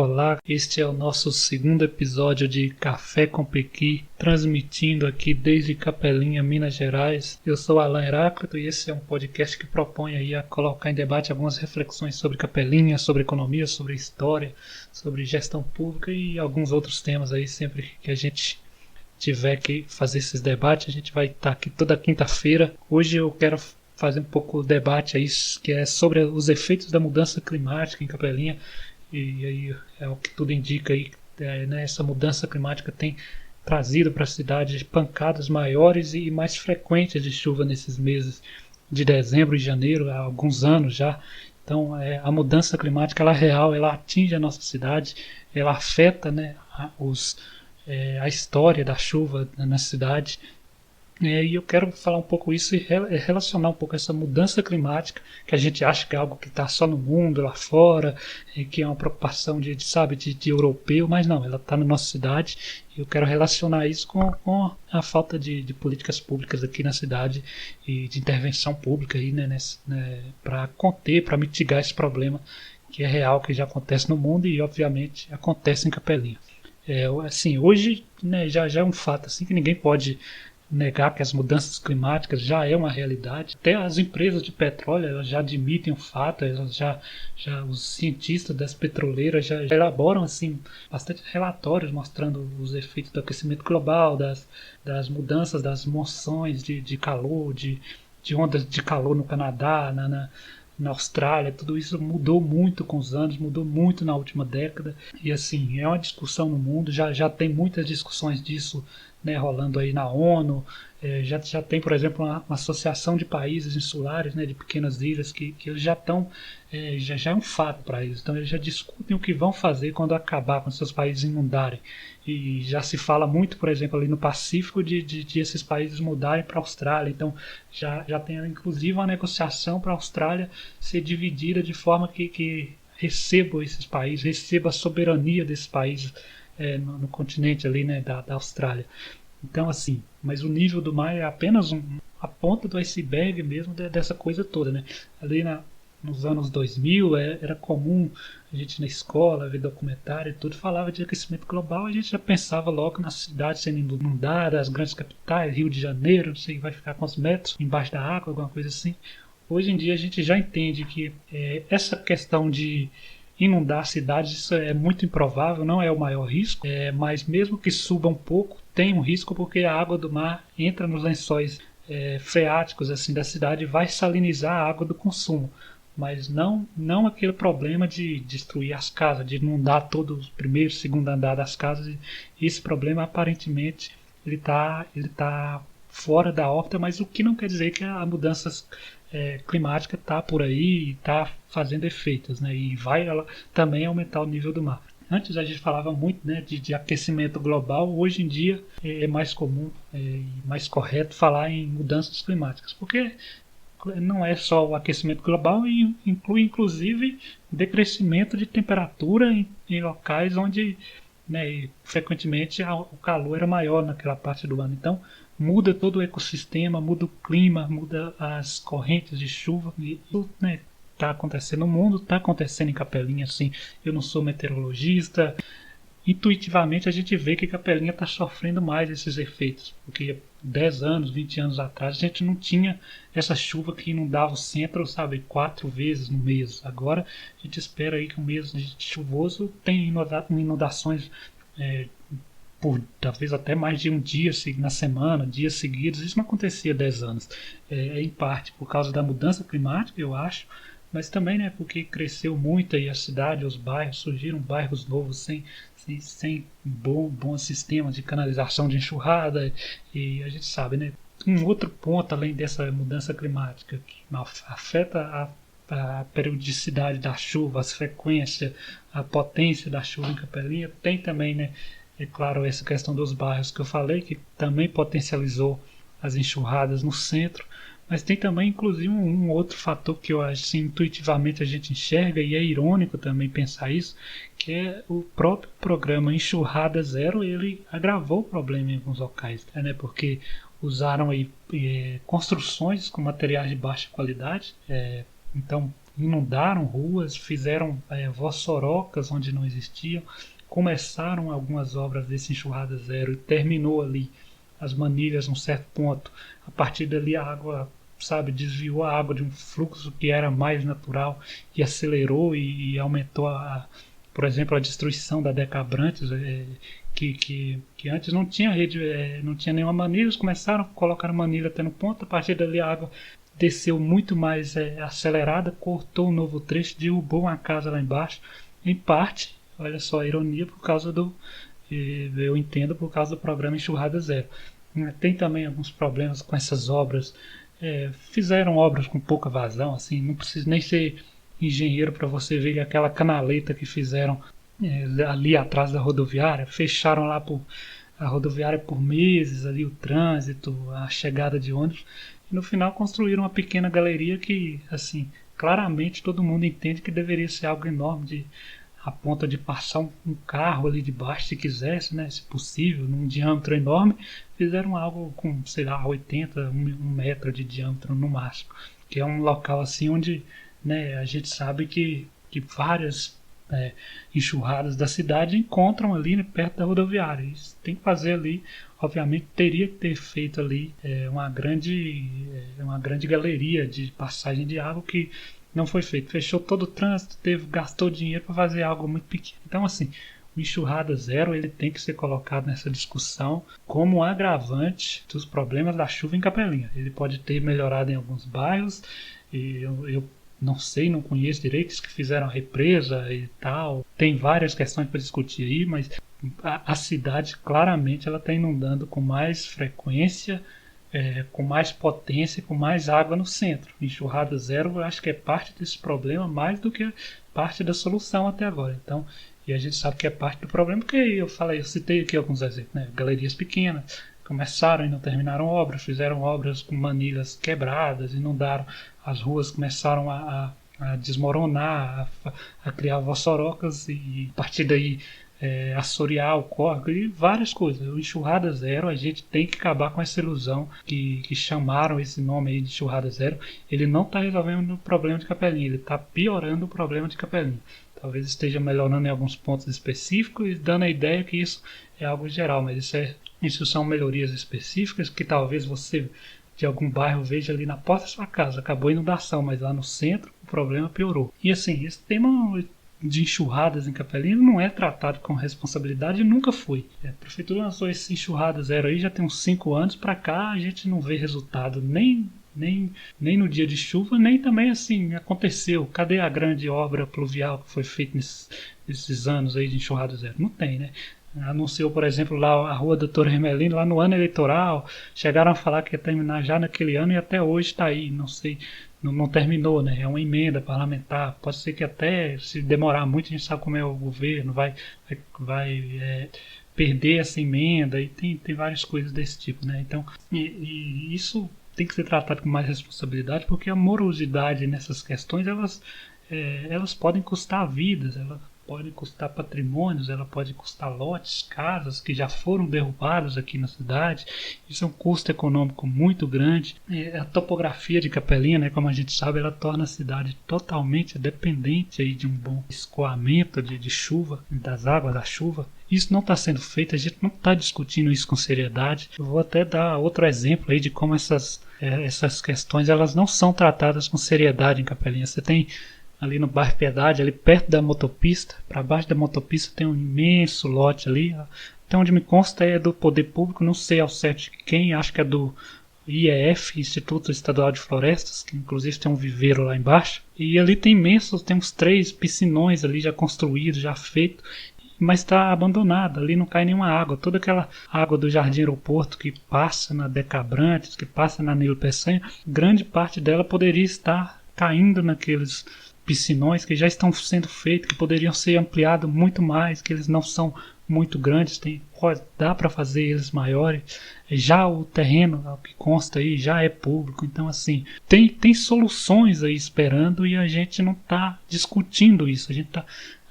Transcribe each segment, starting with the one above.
Olá, este é o nosso segundo episódio de Café com Pequi, transmitindo aqui desde Capelinha, Minas Gerais. Eu sou Alan Heráclito e esse é um podcast que propõe aí a colocar em debate algumas reflexões sobre Capelinha, sobre economia, sobre história, sobre gestão pública e alguns outros temas aí. Sempre que a gente tiver que fazer esses debates, a gente vai estar aqui toda quinta-feira. Hoje eu quero fazer um pouco o debate aí, que é sobre os efeitos da mudança climática em Capelinha. E aí é o que tudo indica aí, né, essa mudança climática tem trazido para a cidade pancadas maiores e mais frequentes de chuva nesses meses de dezembro e janeiro, há alguns anos já. Então a mudança climática ela é real, ela atinge a nossa cidade, ela afeta, né, a história da chuva na cidade. E eu quero falar um pouco isso e relacionar um pouco essa mudança climática, que a gente acha que é algo que está só no mundo, lá fora, e que é uma preocupação de europeu, mas não, ela está na nossa cidade. E eu quero relacionar isso com a falta de políticas públicas aqui na cidade e de intervenção pública aí, né, para conter, para mitigar esse problema que é real, que já acontece no mundo e, obviamente, acontece em Capelinha. Assim, hoje, né, já é um fato assim que ninguém pode negar que as mudanças climáticas já é uma realidade. Até as empresas de petróleo elas já admitem o fato, os cientistas das petroleiras já elaboram assim bastante relatórios mostrando os efeitos do aquecimento global, das mudanças das monções de calor, de ondas de calor no Canadá, na Austrália. Tudo isso mudou muito com os anos, mudou muito na última década. E assim, é uma discussão no mundo, já tem muitas discussões disso, né, rolando aí na ONU. Já tem, por exemplo, uma associação de países insulares, né, de pequenas ilhas, que eles já estão, já é um fato para eles. Então eles já discutem o que vão fazer quando acabar com seus países inundarem. E já se fala muito, por exemplo, ali no Pacífico, de esses países mudarem para a Austrália. Então já tem inclusive uma negociação para a Austrália ser dividida de forma que receba esses países, receba a soberania desses países no continente ali, né, da Austrália. Então assim, mas o nível do mar é apenas a ponta do iceberg mesmo dessa coisa toda, né? Ali nos anos 2000 era comum a gente na escola ver documentário e tudo, falava de aquecimento global, a gente já pensava logo nas cidades sendo inundadas, as grandes capitais, Rio de Janeiro, não sei, vai ficar quantos metros embaixo da água, alguma coisa assim. Hoje em dia a gente já entende que essa questão de inundar cidades, isso é muito improvável, não é o maior risco, mas mesmo que suba um pouco, tem um risco porque a água do mar entra nos lençóis freáticos assim, da cidade e vai salinizar a água do consumo. Mas não aquele problema de destruir as casas, de inundar todo o primeiro, segundo andar das casas. Esse problema aparentemente ele tá fora da órbita, mas o que não quer dizer que a mudança climática está por aí e está fazendo efeitos, né? E vai ela também aumentar o nível do mar. Antes a gente falava muito, né, de aquecimento global, hoje em dia é mais comum e mais correto falar em mudanças climáticas, porque não é só o aquecimento global, e inclui inclusive decrescimento de temperatura em locais onde, né, frequentemente o calor era maior naquela parte do ano. Então muda todo o ecossistema, muda o clima, muda as correntes de chuva. E isso, né, está acontecendo no mundo, está acontecendo em Capelinha. Assim, eu não sou meteorologista. Intuitivamente a gente vê que Capelinha está sofrendo mais esses efeitos, porque 10 anos, 20 anos atrás a gente não tinha essa chuva que inundava o centro, sabe, 4 vezes no mês. Agora a gente espera aí que um mês chuvoso tem inundações por talvez até mais de um dia na semana, dias seguidos. Isso não acontecia há 10 anos. Em parte por causa da mudança climática, eu acho, mas também, né, porque cresceu muito aí a cidade, os bairros, surgiram bairros novos sem bom sistema de canalização de enxurrada. E a gente sabe, né, um outro ponto além dessa mudança climática que afeta a periodicidade da chuva, as frequências, a potência da chuva em Capelinha, tem também, né, é claro, essa questão dos bairros que eu falei, que também potencializou as enxurradas no centro, mas tem também, inclusive, um outro fator que eu acho assim, intuitivamente a gente enxerga, e é irônico também pensar isso, que é o próprio programa Enxurrada Zero. Ele agravou o problema em alguns locais, né? Porque usaram aí construções com materiais de baixa qualidade, então inundaram ruas, fizeram vossorocas onde não existiam, começaram algumas obras desse Enxurrada Zero e terminou ali as manilhas num certo ponto. A partir dali a água, sabe, desviou a água de um fluxo que era mais natural e acelerou e aumentou por exemplo, a destruição da Deca Abrantes, que antes não tinha rede, não tinha nenhuma manilha. Eles começaram a colocar manilha até no ponto. A partir dali a água desceu muito mais acelerada, cortou um novo trecho, derrubou uma casa lá embaixo, em parte, olha só a ironia, por causa eu entendo, por causa do programa Enxurrada Zero. Tem também alguns problemas com essas obras. Fizeram obras com pouca vazão, assim, não precisa nem ser engenheiro para você ver que aquela canaleta que fizeram ali atrás da rodoviária, fecharam lá a rodoviária por meses, ali o trânsito, a chegada de ônibus, e no final construíram uma pequena galeria que, assim, claramente todo mundo entende que deveria ser algo enorme, a ponto de passar um carro ali debaixo se quisesse, né, se possível, num diâmetro enorme. Fizeram algo com, sei lá, 80, um metro de diâmetro no máximo, que é um local assim onde, né, a gente sabe que várias enxurradas da cidade encontram ali, né, perto da rodoviária. Isso tem que fazer ali, obviamente teria que ter feito ali uma grande galeria de passagem de água, que não foi feito. Fechou todo o trânsito, gastou dinheiro para fazer algo muito pequeno. Então, assim, o Enxurrada Zero ele tem que ser colocado nessa discussão como agravante dos problemas da chuva em Capelinha. Ele pode ter melhorado em alguns bairros, e eu não sei, não conheço direito, que fizeram a represa e tal. Tem várias questões para discutir aí, mas a cidade claramente ela está inundando com mais frequência, com mais potência, com mais água no centro. Enxurrada Zero eu acho que é parte desse problema mais do que parte da solução até agora. Então, e a gente sabe que é parte do problema, porque eu citei aqui alguns exemplos, né? Galerias pequenas começaram e não terminaram obras, fizeram obras com manilhas quebradas, inundaram as ruas, começaram a desmoronar, a criar vossorocas, e a partir daí assorear o córrego e várias coisas. O Enxurrada Zero, a gente tem que acabar com essa ilusão que chamaram esse nome aí de Enxurrada Zero. Ele não está resolvendo o problema de Capelinha, ele está piorando o problema de Capelinha. Talvez esteja melhorando em alguns pontos específicos e dando a ideia que isso é algo geral, mas isso são melhorias específicas que talvez você de algum bairro veja ali na porta da sua casa. Acabou a inundação, mas lá no centro o problema piorou. E assim, esse tema de enxurradas em Capelinha não é tratado com responsabilidade e nunca foi. A prefeitura lançou esse Enxurrada Zero aí já tem uns 5 anos. Para cá a gente não vê resultado nem no dia de chuva, nem também assim aconteceu. Cadê a grande obra pluvial que foi feita nesses anos aí de Enxurrada Zero? Não tem, né? Anunciou, por exemplo, lá a Rua Doutor Hermelino, lá no ano eleitoral, chegaram a falar que ia terminar já naquele ano e até hoje está aí, não sei, não terminou, né? É uma emenda parlamentar, pode ser que até se demorar muito, a gente sabe como é o governo, vai perder essa emenda, e tem várias coisas desse tipo, né? Então, e isso tem que ser tratado com mais responsabilidade, porque a morosidade nessas questões, elas podem custar vidas, elas podem custar patrimônios, ela pode custar lotes, casas que já foram derrubadas aqui na cidade. Isso é um custo econômico muito grande. A topografia de Capelinha, né, como a gente sabe, ela torna a cidade totalmente dependente aí de um bom escoamento de chuva, das águas da chuva. Isso não está sendo feito, a gente não está discutindo isso com seriedade. Eu vou até dar outro exemplo aí de como essas questões elas não são tratadas com seriedade em Capelinha. Você tem ali no bairro Piedade, ali perto da motopista, para baixo da motopista tem um imenso lote ali, até onde me consta é do poder público, não sei ao certo quem, acho que é do IEF, Instituto Estadual de Florestas, que inclusive tem um viveiro lá embaixo, e ali tem uns 3 piscinões ali já construídos, já feitos, mas está abandonada, ali não cai nenhuma água. Toda aquela água do Jardim Aeroporto que passa na Deca Abrantes, que passa na Nilo Peçanha, grande parte dela poderia estar caindo naqueles piscinões que já estão sendo feitos, que poderiam ser ampliados muito mais, que eles não são muito grandes, dá para fazer eles maiores. Já o terreno, o que consta aí, já é público, então assim, tem soluções aí esperando e a gente não está discutindo isso.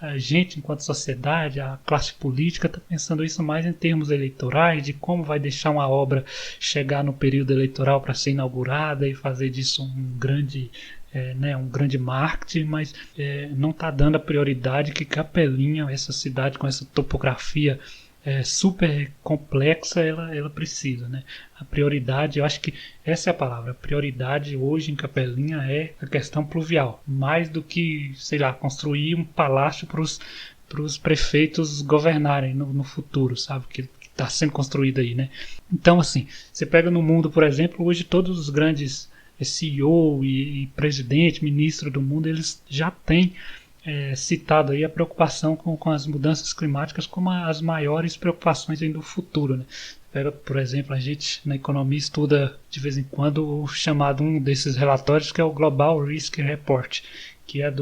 A gente, enquanto sociedade, a classe política, está pensando isso mais em termos eleitorais, de como vai deixar uma obra chegar no período eleitoral para ser inaugurada e fazer disso um grande né, um grande marketing, mas não está dando a prioridade que Capelinha, essa cidade com essa topografia super complexa, ela precisa, né? A prioridade, eu acho que essa é a palavra, a prioridade hoje em Capelinha é a questão pluvial, mais do que, sei lá, construir um palácio para os prefeitos governarem no futuro, sabe? Que está sendo construído aí, né? Então, assim, você pega no mundo, por exemplo, hoje todos os grandes CEO e presidente, ministro do mundo, eles já têm citado aí a preocupação com as mudanças climáticas como as maiores preocupações aí do futuro, né? Pega, por exemplo, a gente na economia estuda de vez em quando o chamado, um desses relatórios, que é o Global Risk Report, que é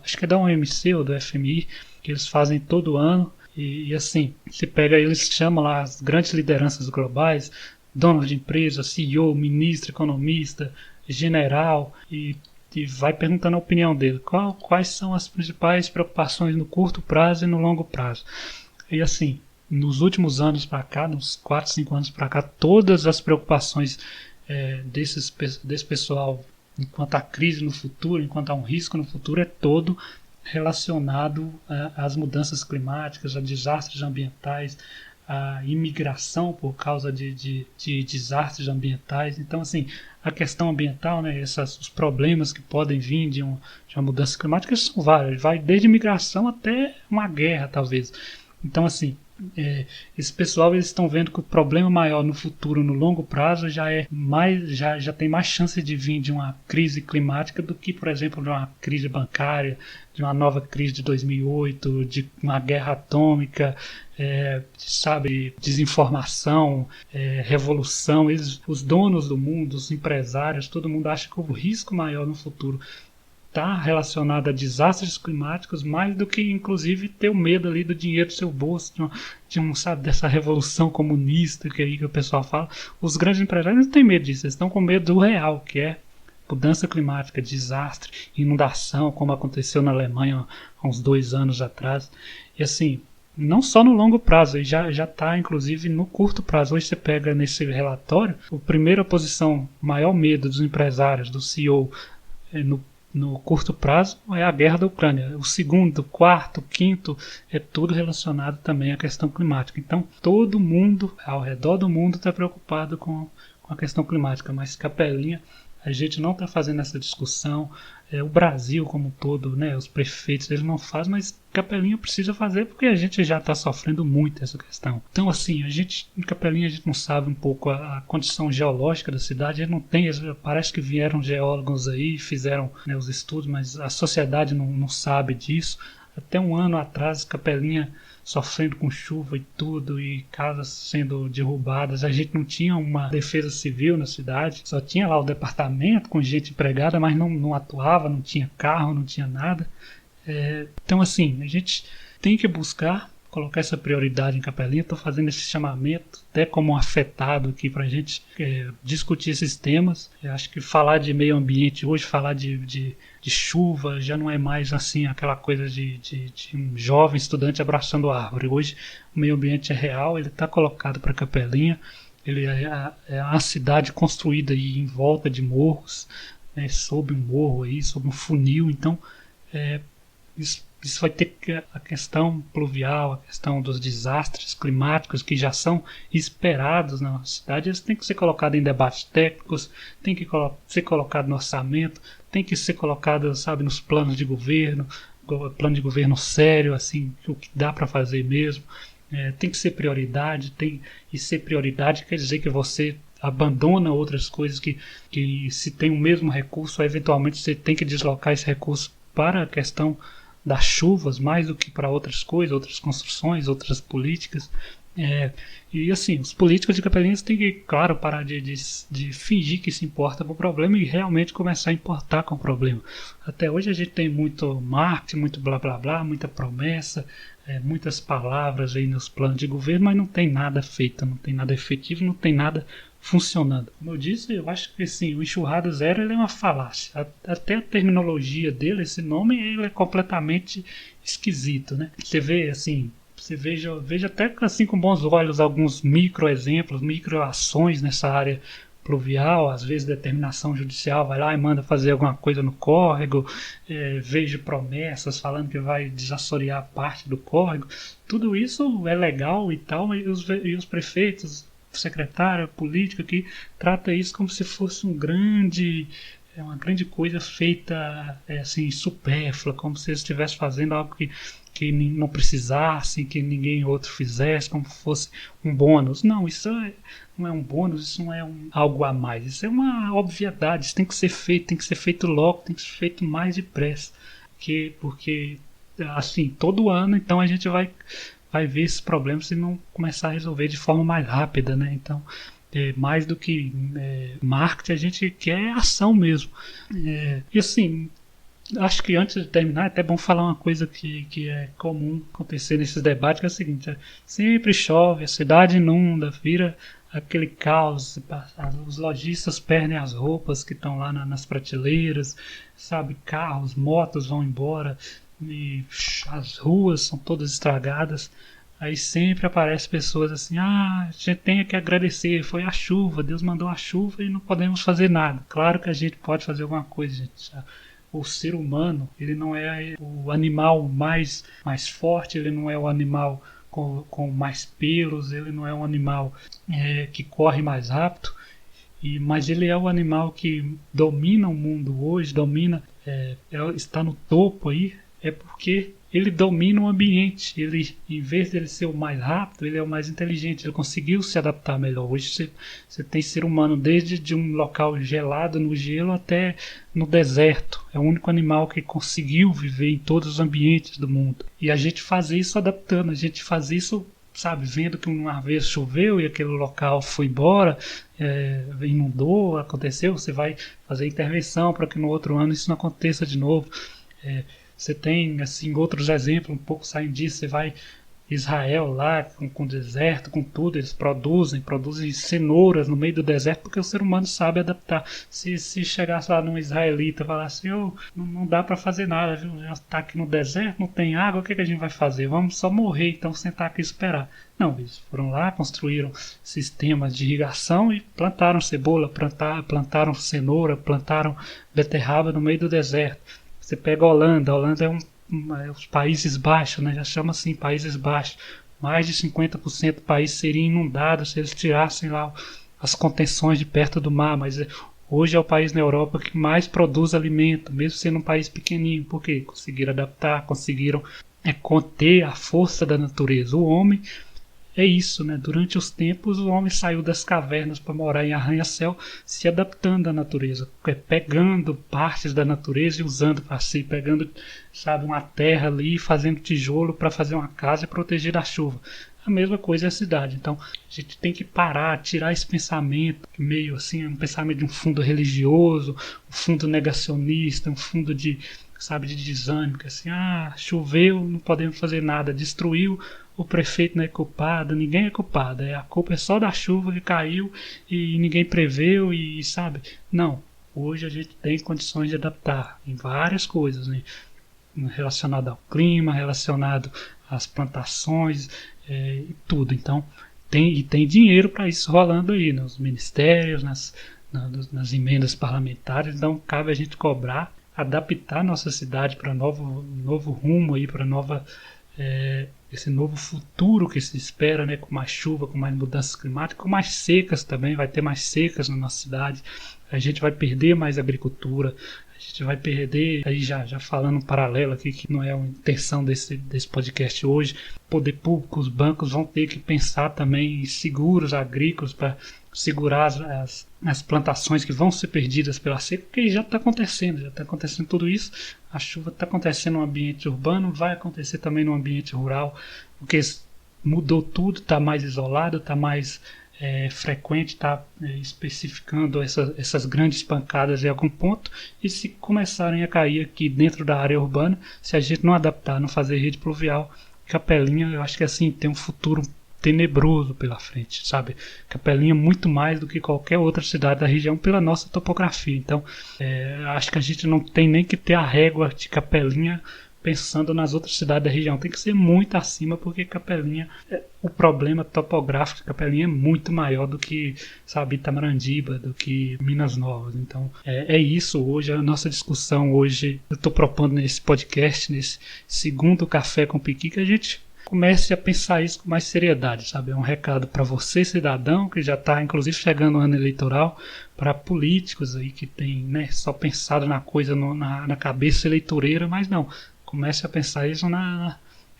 acho que é da OMC ou do FMI, que eles fazem todo ano. E assim, se pega, eles chamam lá as grandes lideranças globais, donos de empresa, CEO, ministro, economista, general, e vai perguntando a opinião dele. Quais são as principais preocupações no curto prazo e no longo prazo? E assim, nos últimos anos para cá, nos 4, 5 anos para cá, todas as preocupações desse pessoal, enquanto há crise no futuro, enquanto há um risco no futuro, é todo relacionado às mudanças climáticas, a desastres ambientais, a imigração por causa de desastres ambientais. Então, assim, a questão ambiental, né, os problemas que podem vir de uma mudança climática são vários, vai desde migração até uma guerra, talvez. Então, assim, esse pessoal, eles estão vendo que o problema maior no futuro, no longo prazo, já tem mais chance de vir de uma crise climática do que, por exemplo, de uma crise bancária, de uma nova crise de 2008, de uma guerra atômica, desinformação, revolução. Os donos do mundo, os empresários, todo mundo acha que o risco maior no futuro está relacionado a desastres climáticos, mais do que, inclusive, ter o medo ali do dinheiro do seu bolso, dessa revolução comunista que o pessoal fala. Os grandes empresários não têm medo disso, eles estão com medo do real, que é mudança climática, desastre, inundação, como aconteceu na Alemanha há uns 2 anos atrás. E assim, não só no longo prazo, já está inclusive no curto prazo. Hoje você pega nesse relatório, a primeira posição, maior medo dos empresários, do CEO, no curto prazo é a guerra da Ucrânia. O segundo, quarto, quinto é tudo relacionado também à questão climática. Então todo mundo ao redor do mundo está preocupado com a questão climática, mas Capelinha, a gente não está fazendo essa discussão. O Brasil como um todo, né, os prefeitos, eles não fazem, mas Capelinha precisa fazer porque a gente já está sofrendo muito essa questão. Então, assim, em Capelinha a gente não sabe um pouco a condição geológica da cidade, não tem, parece que vieram geólogos aí e fizeram, né, os estudos, mas a sociedade não sabe disso. Até um ano atrás, Capelinha sofrendo com chuva e tudo, e casas sendo derrubadas. A gente não tinha uma defesa civil na cidade, só tinha lá o departamento com gente empregada, mas não atuava, não tinha carro, não tinha nada. Então, assim, a gente tem que buscar colocar essa prioridade em Capelinha. Estou fazendo esse chamamento até como um afetado aqui para a gente discutir esses temas. Eu acho que falar de meio ambiente hoje, falar de chuva, já não é mais assim aquela coisa de um jovem estudante abraçando a árvore. Hoje o meio ambiente é real, ele está colocado para Capelinha. Ele é uma cidade construída aí em volta de morros, né, sob um morro, aí, sob um funil. Então, isso vai ter a questão pluvial, a questão dos desastres climáticos que já são esperados na nossa cidade, eles têm que ser colocados em debates técnicos, tem que ser colocado no orçamento, tem que ser colocado, sabe, nos planos de governo, plano de governo sério, assim, o que dá para fazer mesmo. Tem que ser prioridade, e ser prioridade quer dizer que você abandona outras coisas que se tem o mesmo recurso, eventualmente você tem que deslocar esse recurso para a questão das chuvas, mais do que para outras coisas, outras construções, outras políticas. E assim, os políticos de Capelinha têm que, claro, parar de fingir que se importa com o problema e realmente começar a importar com o problema. Até hoje a gente tem muito marketing, muito blá blá blá, muita promessa, muitas palavras aí nos planos de governo, mas não tem nada feito, não tem nada efetivo, não tem nada funcionando. Como eu disse, eu acho que assim, o Enxurrada Zero ele é uma falácia. Até a terminologia dele, esse nome, ele é completamente esquisito, né? Você vê assim, veja até assim com bons olhos alguns micro exemplos, micro ações nessa área pluvial, às vezes determinação judicial vai lá e manda fazer alguma coisa no córrego, vejo promessas falando que vai desassorear parte do córrego. Tudo isso é legal e tal, e os prefeitos, o secretário, a política que trata isso como se fosse uma grande coisa feita assim, supérflua, como se eles estivessem fazendo algo que não precisasse, que ninguém outro fizesse, como se fosse um bônus. Não, isso não é um bônus, isso não é algo a mais. Isso é uma obviedade, isso tem que ser feito logo, tem que ser feito mais depressa. Porque assim, todo ano, então a gente vai ver esses problemas se não começar a resolver de forma mais rápida, né? Então, mais do que marketing, a gente quer ação mesmo. E assim, acho que antes de terminar é até bom falar uma coisa que é comum acontecer nesses debates, que é o seguinte: sempre chove, a cidade inunda, vira aquele caos, os lojistas perdem as roupas que estão lá nas prateleiras, sabe, carros, motos vão embora e as ruas são todas estragadas. Aí sempre aparecem pessoas assim: a gente tem que agradecer, foi a chuva, Deus mandou a chuva e não podemos fazer nada. Claro que a gente pode fazer alguma coisa, gente. O ser humano, ele não é o animal mais forte, ele não é o animal com mais pelos, ele não é um animal que corre mais rápido, mas ele é o animal que domina o mundo hoje, está no topo aí, porque ele domina o ambiente. Ele, em vez de ele ser o mais rápido, ele é o mais inteligente. Ele conseguiu se adaptar melhor. Hoje você tem ser humano desde de um local gelado no gelo até no deserto. É o único animal que conseguiu viver em todos os ambientes do mundo. E a gente faz isso adaptando. A gente faz isso, sabe, vendo que uma vez choveu e aquele local foi embora, inundou, aconteceu. Você vai fazer intervenção para que no outro ano isso não aconteça de novo. Você tem assim outros exemplos, um pouco saindo disso. Você vai Israel lá com deserto, com tudo, eles produzem cenouras no meio do deserto porque o ser humano sabe adaptar. Se chegasse lá num israelita e falasse: não dá para fazer nada, viu? Já está aqui no deserto, não tem água, o que a gente vai fazer? Vamos só morrer, então sentar aqui e esperar. Não, eles foram lá, construíram sistemas de irrigação e plantaram cebola, plantaram cenoura, plantaram beterraba no meio do deserto. Você pega a Holanda é os Países Baixos, né? Já chama assim, Países Baixos. Mais de 50% do país seria inundado se eles tirassem lá as contenções de perto do mar, mas hoje é o país na Europa que mais produz alimento, mesmo sendo um país pequenininho, porque conseguiram adaptar, conseguiram conter a força da natureza. O homem é isso, né? Durante os tempos o homem saiu das cavernas para morar em arranha-céu, se adaptando à natureza, pegando partes da natureza e usando para si, pegando, sabe, uma terra ali, fazendo tijolo para fazer uma casa e proteger da chuva. A mesma coisa é a cidade. Então a gente tem que parar, tirar esse pensamento meio assim, um pensamento de um fundo religioso, um fundo negacionista, um fundo de desânimo, que assim, choveu, não podemos fazer nada, destruiu, o prefeito não é culpado, ninguém é culpado, a culpa é só da chuva que caiu e ninguém preveu e sabe, não, hoje a gente tem condições de adaptar em várias coisas, né? Relacionado ao clima, relacionado às plantações e tudo. Então tem dinheiro para isso rolando aí nos ministérios, nas emendas parlamentares. Então cabe a gente cobrar, adaptar nossa cidade para novo rumo aí, para esse novo futuro que se espera, né, com mais chuva, com mais mudanças climáticas, com mais secas também. Vai ter mais secas na nossa cidade. A gente vai perder mais agricultura, a gente vai perder, aí já falando um paralelo aqui, que não é a intenção desse podcast hoje, poder público, os bancos vão ter que pensar também em seguros agrícolas para segurar as plantações que vão ser perdidas pela seca, porque já está acontecendo tudo isso. A chuva está acontecendo no ambiente urbano, vai acontecer também no ambiente rural, porque mudou tudo, está mais isolado, está mais frequente, está especificando essas grandes pancadas em algum ponto, e se começarem a cair aqui dentro da área urbana, se a gente não adaptar, não fazer rede pluvial, Capelinha, eu acho que assim tem um futuro tenebroso pela frente, sabe? Capelinha muito mais do que qualquer outra cidade da região pela nossa topografia. Então, acho que a gente não tem nem que ter a régua de Capelinha pensando nas outras cidades da região. Tem que ser muito acima, porque Capelinha, o problema topográfico de Capelinha é muito maior do que, sabe, Itamarandiba, do que Minas Novas. Então, é isso hoje, a nossa discussão hoje. Eu estou propondo nesse podcast, nesse segundo Café com Piqui, que a gente comece a pensar isso com mais seriedade, sabe? É um recado para você, cidadão, que já está inclusive chegando o ano eleitoral, para políticos aí que tem, né, só pensado na coisa na cabeça eleitoreira, mas não. Comece a pensar isso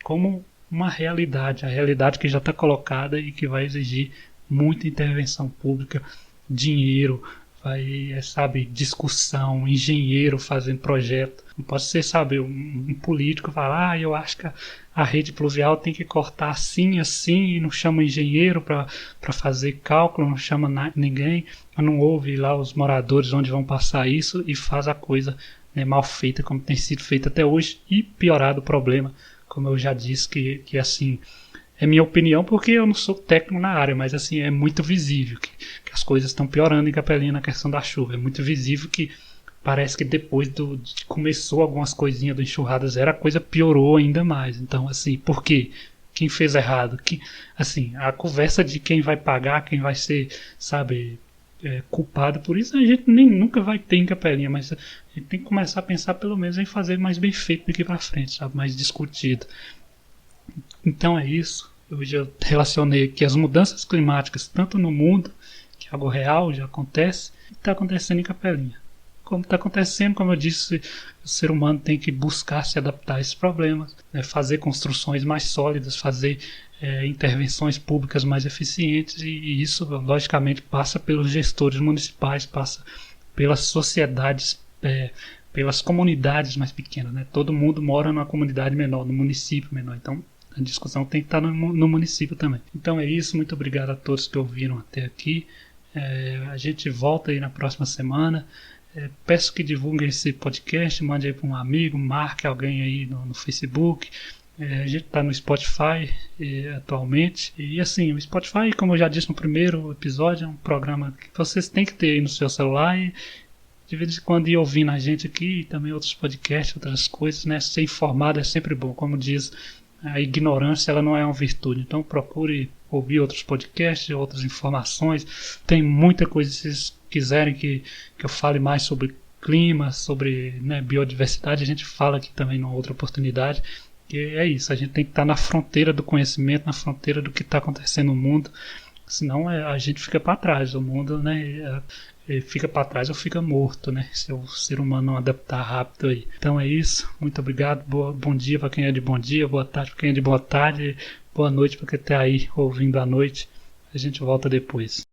como uma realidade, a realidade que já está colocada e que vai exigir muita intervenção pública, dinheiro, vai, sabe, discussão, engenheiro fazendo projeto. Não pode ser, sabe, um político falar, eu acho que a rede pluvial tem que cortar assim, assim, e não chama engenheiro para fazer cálculo, não chama ninguém, não ouve lá os moradores onde vão passar isso e faz a coisa, né, mal feita, como tem sido feita até hoje, e piorado o problema, como eu já disse, que assim, é minha opinião porque eu não sou técnico na área, mas assim, é muito visível que as coisas estão piorando em Capelinha na questão da chuva. É muito visível que parece que depois de começou algumas coisinhas do Enxurrada Zero, a coisa piorou ainda mais. Então, assim, por quê? Quem fez errado? Assim, a conversa de quem vai pagar, quem vai ser, sabe, culpado por isso, a gente nunca vai ter em Capelinha, mas a gente tem que começar a pensar pelo menos em fazer mais bem feito daqui para frente, sabe, mais discutido. Então é isso. Hoje eu relacionei aqui as mudanças climáticas, tanto no mundo, que é algo real, já acontece, e está acontecendo em Capelinha. Como está acontecendo, como eu disse, o ser humano tem que buscar se adaptar a esses problemas, né, fazer construções mais sólidas, fazer intervenções públicas mais eficientes, e isso, logicamente, passa pelos gestores municipais, passa pelas sociedades, pelas comunidades mais pequenas. Né? Todo mundo mora numa comunidade menor, num município menor, então a discussão tem que estar no município também. Então é isso, muito obrigado a todos que ouviram até aqui. A gente volta aí na próxima semana. Peço que divulguem esse podcast, mande aí para um amigo, marque alguém aí no Facebook. A gente está no Spotify atualmente. E assim, o Spotify, como eu já disse no primeiro episódio, é um programa que vocês têm que ter aí no seu celular e de vez em quando ir ouvindo a gente aqui e também outros podcasts, outras coisas, né? Ser informado é sempre bom, como diz, a ignorância ela não é uma virtude, então procure ouvir outros podcasts, outras informações. Tem muita coisa, se vocês quiserem que eu fale mais sobre clima, sobre, né, biodiversidade, a gente fala aqui também numa outra oportunidade. E é isso, a gente tem que estar na fronteira do conhecimento, na fronteira do que está acontecendo no mundo, senão a gente fica para trás, o mundo, né, fica para trás ou fica morto, né, se o ser humano não adaptar rápido aí. Então é isso, muito obrigado, bom dia para quem é de bom dia, boa tarde para quem é de boa tarde, boa noite para quem está aí ouvindo à noite, a gente volta depois.